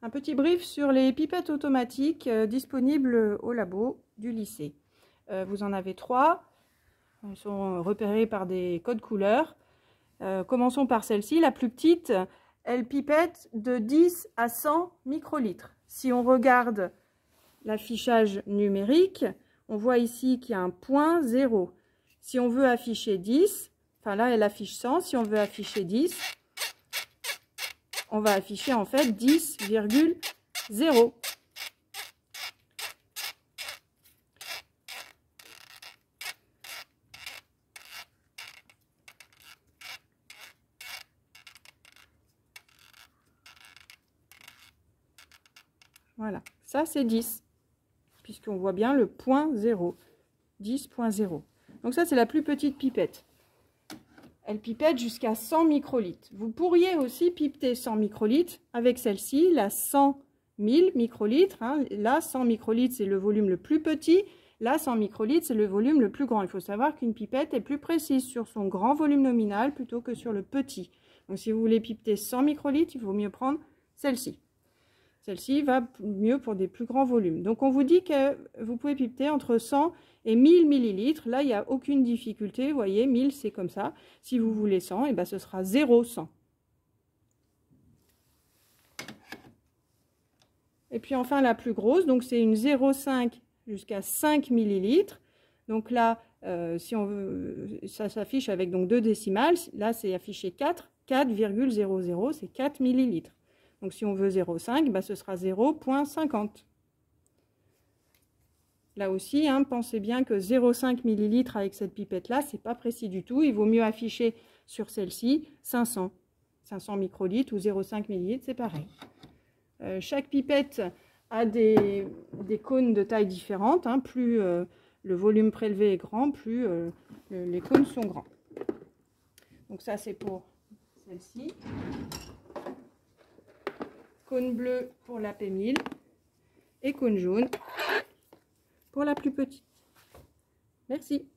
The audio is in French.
un petit brief sur les pipettes automatiques disponibles au labo du lycée. Vous en avez 3. Elles sont repérées par des codes couleurs. Commençons par celle-ci, la plus petite. Elle pipette de 10 à 100 microlitres. Si on regarde l'affichage numérique, on voit ici qu'il y a un point 0. Si on veut afficher 10, enfin là elle affiche 100, si on veut afficher 10, on va afficher en fait 10,0. Voilà, ça c'est 10, puisqu'on voit bien le point 0, 10.0. Donc ça c'est la plus petite pipette. Elle pipette jusqu'à 100 microlitres. Vous pourriez aussi pipeter 100 microlitres avec celle-ci, la 100 000 microlitres. Hein. Là, 100 microlitres, c'est le volume le plus petit. Là, 100 microlitres, c'est le volume le plus grand. Il faut savoir qu'une pipette est plus précise sur son grand volume nominal plutôt que sur le petit. Donc, si vous voulez pipeter 100 microlitres, il vaut mieux prendre celle-ci. Celle-ci va mieux pour des plus grands volumes. Donc, on vous dit que vous pouvez pipeter entre 100 et 1000 millilitres. Là, il n'y a aucune difficulté. Vous voyez, 1000, c'est comme ça. Si vous voulez 100, et ben, ce sera 0,100. Et puis, enfin, la plus grosse, donc c'est une 0,5 jusqu'à 5 millilitres. Donc là, si on veut, ça s'affiche avec donc 2 décimales. Là, c'est affiché 4. 4,00, c'est 4 millilitres. Donc, si on veut 0,5, bah, ce sera 0,50. Là aussi, hein, pensez bien que 0,5 ml avec cette pipette-là, c'est pas précis du tout. Il vaut mieux afficher sur celle-ci 500 microlitres ou 0,5 ml, c'est pareil. Chaque pipette a des cônes de taille différente. Hein. Plus le volume prélevé est grand, plus les cônes sont grands. Donc ça, c'est pour celle-ci. Cône bleu pour la P1000 et cône jaune pour la plus petite. Merci.